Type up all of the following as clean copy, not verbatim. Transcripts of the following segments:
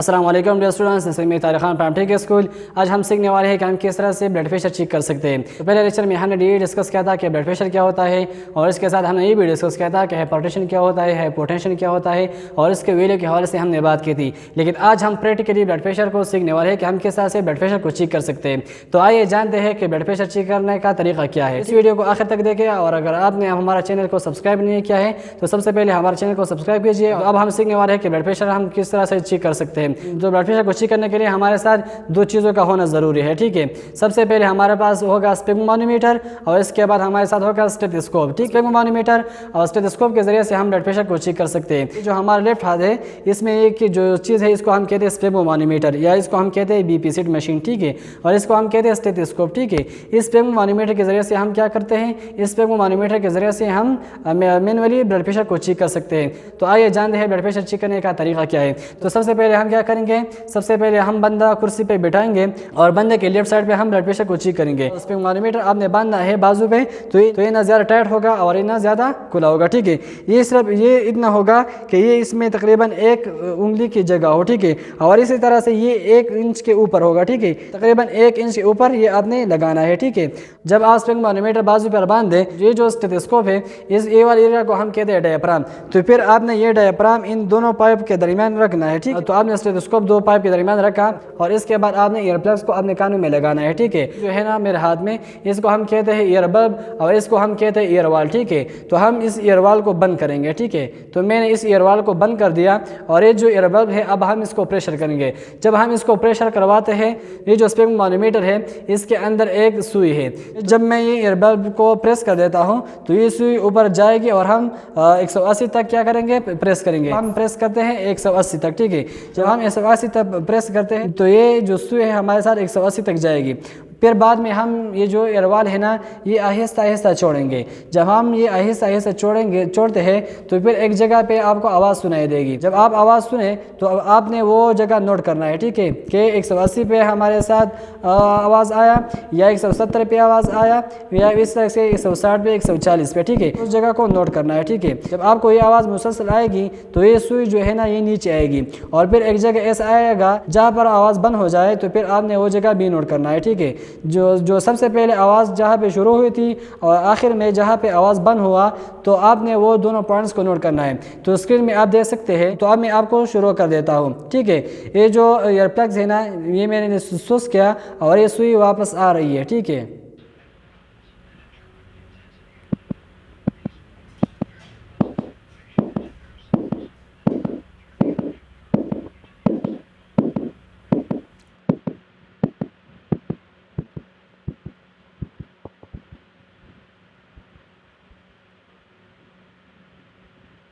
अस्सलाम वालेकुम dear students, जैसे मैं तारिक खान प्राइमरी के स्कूल। आज हम सीखने वाले हैं कि हम किस तरह से ब्लड प्रेशर चेक कर सकते हैं। तो पहले लेक्चर में हमने ये डिस्कस किया था कि ब्लड प्रेशर क्या होता है, और इसके साथ हमने ये भी डिस्कस किया था कि हाइपरटेंशन क्या होता है, हाइपोटेंशन क्या होता है, और इसके वैल्यू के हवाले से हमने बात की थी। लेकिन आज हम प्रैक्टिकली ब्लड प्रेशर को सीखने वाले हैं कि हम किस तरह से ब्लड प्रेशर को चेक कर सकते हैं। तो आइए जानते हैं कि ब्लड प्रेशर चेक करने का तरीका क्या है। इस वीडियो को आखिर तक देखें, और अगर आपने हमारा चैनल को सब्सक्राइब नहीं किया है तो सबसे पहले हमारे चैनल को सब्सक्राइब कीजिए। अब हम सीखने वाले हैं कि ब्लड प्रेशर हम किस तरह से चेक कर सकते हैं। तो ब्लड प्रेशर को चेक करने के लिए हमारे साथ दो चीज़ों का होना ज़रूरी है, ठीक है। सबसे पहले हमारे पास होगा स्पेगमोमीटर, और इसके बाद हमारे साथ होगा स्टेथोस्कोप, ठीक। स्पेगमोमीटर और स्टेथोस्कोप के जरिए से हम ब्लड प्रेशर को चेक कर सकते हैं। जो हमारा लेफ्ट हाथ है, इसमें एक जो चीज़ है इसको हम कहते हैं स्पेगमोमीटर, या इसको हम कहते हैं बीपी सीट मशीन, ठीक है। और इसको हम कहते हैं स्टेथोस्कोप, ठीक है। इस स्पेगमोमीटर के जरिए से हम क्या करते हैं, इस स्पेगमोमीटर के जरिए से हम मैनुअली ब्लड प्रेशर को चेक कर सकते हैं। तो आइए जानते हैं ब्लड प्रेशर चेक करने का तरीका क्या है। तो सबसे पहले हम क्या करेंगे, सबसे पहले हम बंदा कुर्सी पे बिठाएंगे और बंदे के लेफ्ट साइड पे हम ब्लड प्रेशर को चेक करेंगे। स्पेगमोमीटर आपने बांधना है बाजू पे, तो ये ना ज़्यादा टाइट होगा और ये ना ज़्यादा खुला होगा, ठीक है। ये सिर्फ ये इतना होगा कि ये इसमें तकरीबन एक उंगली की जगह हो, ठीक है। और इसी तरह से ये 1 इंच के ऊपर होगा, ठीक है। तकरीबन 1 इंच के ऊपर ये आपने लगाना है, ठीक है। जब आप स्पेगमोमीटर बाजू पर बांध दें, ये जो स्टेथोस्कोप है, इस ए वाले एरिया को हम कहते हैं डायफ्राम। तो फिर आपने ये डायफ्राम इन दोनों पाइप के दरमियान रखना है, ठीक है। तो आपने स्टेथोस्कोप 2 पाइप के दरमियान रखा, और इसके बाद आपने ईयरप्लग्स को अपने कानों में लगाना है, ठीक है। जो है ना मेरे हाथ में, इसको हम कहते हैं ईयरबल्ब, और इसको हम कहते हैं ईयरवाल, ठीक है। तो हम इस ईयरवाल को बंद करेंगे, ठीक है। तो मैंने इस ईयरवाल को बंद कर दिया, और ये जो ईयरबल्ब है अब हम इसको प्रेशर करेंगे। जब हम इसको प्रेशर करवाते हैं, ये जो स्पेगमोमीटर है इसके अंदर एक सुई है। जब मैं ये ईयरबल्ब को प्रेस कर देता हूँ तो ये सुई ऊपर जाएगी, और हम 180 तक क्या करेंगे, प्रेस करेंगे। हम प्रेस करते हैं 180 तक, ठीक है। जब हम 180 तक प्रेस करते हैं तो ये जो सुई है हमारे साथ 180 तक जाएगी। फिर बाद में हम ये जो ईयरवाल है ना, ये आहिस्ता आहिस्ता छोड़ेंगे। जब हम ये आहिस्ता आहिस्ता छोड़ते हैं तो फिर एक जगह पे आपको आवाज़ सुनाई देगी। जब आप आवाज़ सुने तो आपने वो जगह नोट करना है, ठीक है, कि 180 पे हमारे साथ आवाज़ आया, या 170 पे आवाज़ आया, या इस तरह से 160 पे, 140 पे, ठीक है। उस जगह को नोट करना है, ठीक है। जब आपको ये आवाज़ मुसलसल आएगी तो ये सुई जो है ना ये नीचे आएगी, और फिर एक जगह ऐसा आएगा जहाँ पर आवाज़ बंद हो जाए, तो फिर आपने वो जगह भी नोट करना है, ठीक है। जो सबसे पहले आवाज़ जहाँ पे शुरू हुई थी और आखिर में जहाँ पे आवाज़ बंद हुआ, तो आपने वो दोनों पॉइंट्स को नोट करना है। तो स्क्रीन में आप देख सकते हैं। तो अब मैं आपको शुरू कर देता हूँ, ठीक है। ये जो ईयरप्लग्स है ना, ये मैंने स्विच किया और ये सुई वापस आ रही है, ठीक है।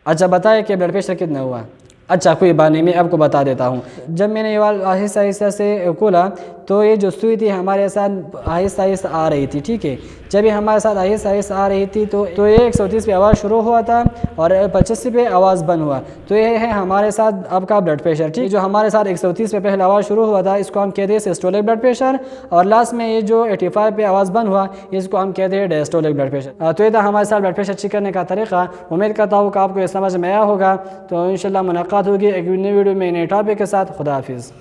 अच्छा, बताए कि ब्लड प्रेशर कितना हुआ। अच्छा, कोई बात नहीं, मैं आपको बता देता हूँ। जब मैंने ये वाला आहिस्ता आहिस्ता से खोला तो ये जो सुई थी हमारे साथ आहिस्ता आहिस्ता आ रही थी, ठीक है। जब ये हमारे साथ आहिस्ता आहिस्ता आ रही थी तो ये 130 पे आवाज़ शुरू हुआ था और 85 पे आवाज़ बंद हुआ। तो ये है हमारे साथ आपका ब्लड प्रेशर, ठीक। जो हमारे साथ 130 पे पहले आवाज़ शुरू हुआ था इसको हम कहते हैं सिस्टोलिक ब्लड प्रेशर, और लास्ट में ये जो 85 पे आवाज़ बंद हुआ इसको हम कहते हैं डायस्टोलिक ब्लड प्रेशर। तो ये था हमारे साथ ब्लड प्रेशर चेक करने का तरीका। उम्मीद करता हूँ कि आपको ये समझ में आया होगा। तो इंशाल्लाह मुलाकात होगी एक नई वीडियो में नए टॉपिक के साथ। खुदा हाफिज़।